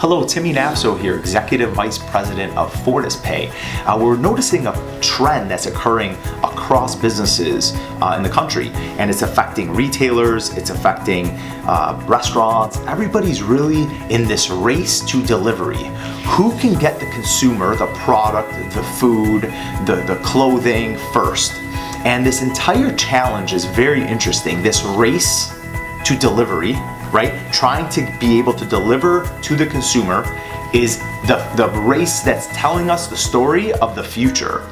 Hello, Timmy Nafso here, Executive Vice President of FortisPay. We're noticing a trend that's occurring across businesses in the country, and it's affecting retailers, it's affecting restaurants. Everybody's really in this race to delivery. Who can get the consumer, the product, the food, the clothing first? And this entire challenge is very interesting. This race to delivery, right? Trying to be able to deliver to the consumer is the race that's telling us the story of the future.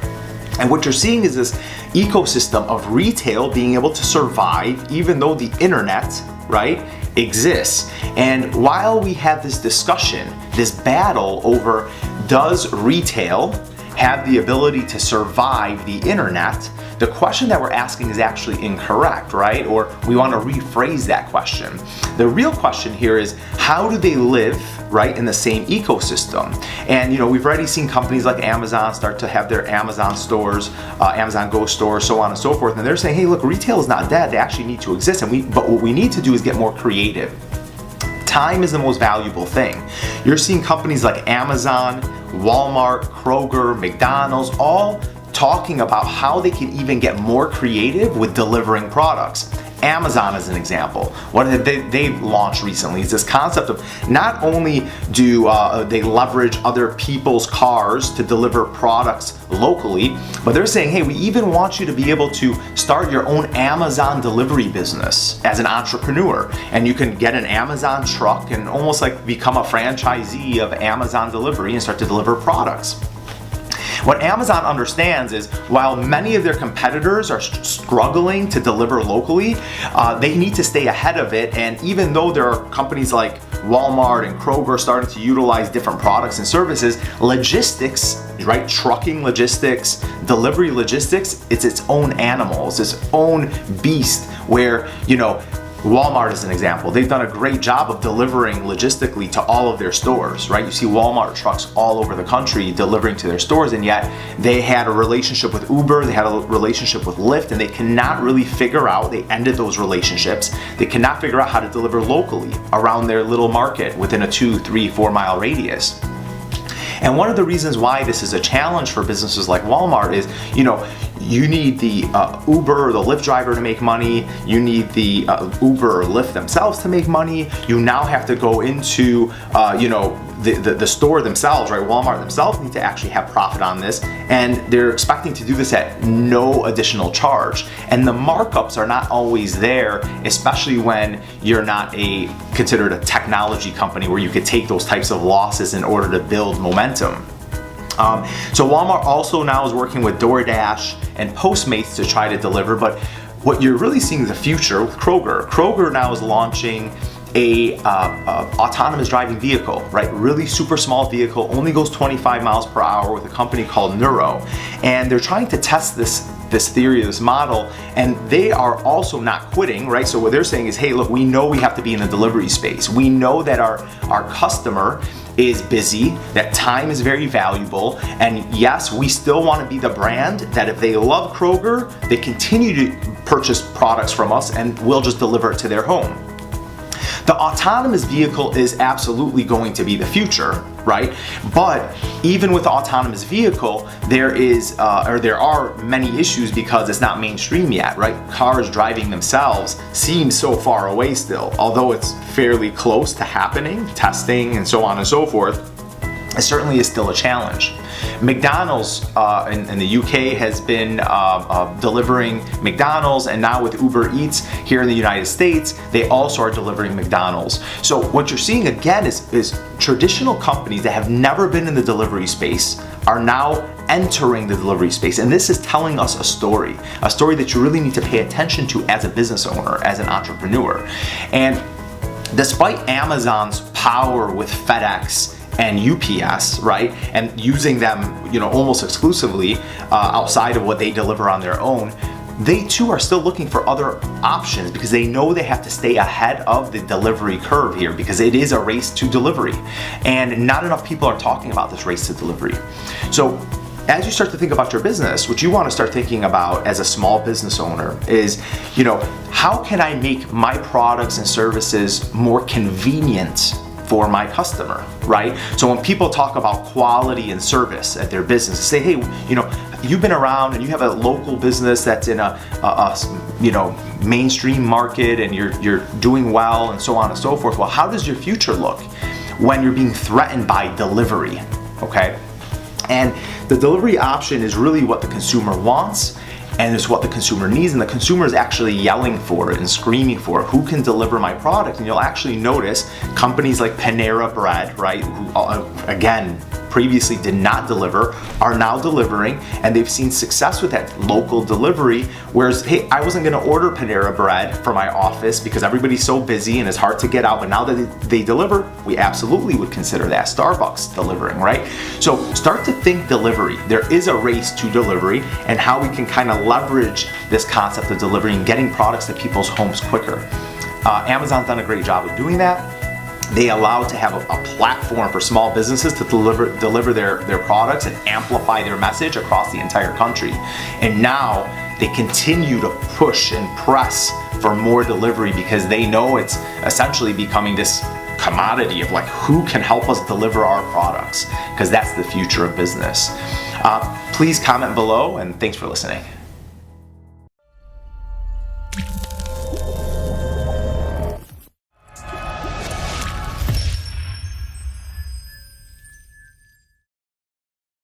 And what you're seeing is this ecosystem of retail being able to survive even though the internet, right, exists. And while we have this discussion, this battle over does retail have the ability to survive the internet, the question that we're asking is actually incorrect, right? Or we want to rephrase that question. The real question here is, how do they live, right, in the same ecosystem? And we've already seen companies like Amazon start to have their Amazon stores, Amazon Go stores, so on and so forth. And they're saying, hey, look, retail is not dead. They actually need to exist. But what we need to do is get more creative. Time is the most valuable thing. You're seeing companies like Amazon, Walmart, Kroger, McDonald's, all talking about how they can even get more creative with delivering products. Amazon is an example. What they've launched recently is this concept of not only do they leverage other people's cars to deliver products locally, but they're saying, hey, we even want you to be able to start your own Amazon delivery business as an entrepreneur. And you can get an Amazon truck and almost like become a franchisee of Amazon Delivery and start to deliver products. What Amazon understands is while many of their competitors are struggling to deliver locally, they need to stay ahead of it. And even though there are companies like Walmart and Kroger starting to utilize different products and services, logistics, right, trucking logistics, delivery logistics, it's its own animal, it's its own beast where, Walmart is an example. They've done a great job of delivering logistically to all of their stores, right? You see Walmart trucks all over the country delivering to their stores, and yet they had a relationship with Uber, they had a relationship with Lyft, and they cannot really figure out, they ended those relationships, they cannot figure out how to deliver locally around their little market within a 2, 3, 4 mile radius. And one of the reasons why this is a challenge for businesses like Walmart is, you need the Uber or the Lyft driver to make money. You need the Uber or Lyft themselves to make money. You now have to go into, the store themselves, right? Walmart themselves need to actually have profit on this. And they're expecting to do this at no additional charge. And the markups are not always there, especially when you're not considered a technology company where you could take those types of losses in order to build momentum. So Walmart also now is working with DoorDash and Postmates to try to deliver, but what you're really seeing is the future with Kroger. Kroger now is launching a autonomous driving vehicle, right? Really super small vehicle, only goes 25 miles per hour with a company called Neuro. And they're trying to test this theory, this model, and they are also not quitting, right? So what they're saying is, hey, look, we know we have to be in the delivery space. We know that our customer is busy, that time is very valuable, and yes, we still want to be the brand that if they love Kroger, they continue to purchase products from us and we'll just deliver it to their home. The autonomous vehicle is absolutely going to be the future, right? But even with the autonomous vehicle, there are many issues because it's not mainstream yet, right? Cars driving themselves seem so far away still, although it's fairly close to happening, testing and so on and so forth. It certainly is still a challenge. McDonald's in the UK has been delivering McDonald's, and now with Uber Eats here in the United States, they also are delivering McDonald's. So what you're seeing again is traditional companies that have never been in the delivery space are now entering the delivery space. And this is telling us a story that you really need to pay attention to as a business owner, as an entrepreneur. And despite Amazon's power with FedEx and UPS, right, and using them, almost exclusively outside of what they deliver on their own, they too are still looking for other options because they know they have to stay ahead of the delivery curve here because it is a race to delivery. And not enough people are talking about this race to delivery. So as you start to think about your business, what you want to start thinking about as a small business owner is, how can I make my products and services more convenient for my customer, right? So when people talk about quality and service at their business, say, hey, you've been around and you have a local business that's in a mainstream market and you're doing well and so on and so forth. Well, how does your future look when you're being threatened by delivery, okay? And the delivery option is really what the consumer wants, and it's what the consumer needs, and the consumer is actually yelling for it and screaming for it. Who can deliver my product? And you'll actually notice companies like Panera Bread, right, who again previously did not deliver, are now delivering, and they've seen success with that local delivery. Whereas, hey, I wasn't gonna order Panera Bread for my office because everybody's so busy and it's hard to get out, but now that they deliver, we absolutely would consider that. Starbucks delivering, right? So start to think delivery. There is a race to delivery, and how we can kind of leverage this concept of delivery and getting products to people's homes quicker. Amazon's done a great job of doing that. They allow to have a platform for small businesses to deliver their products and amplify their message across the entire country. And now they continue to push and press for more delivery because they know it's essentially becoming this commodity of like, who can help us deliver our products? Because that's the future of business. Please comment below, and thanks for listening.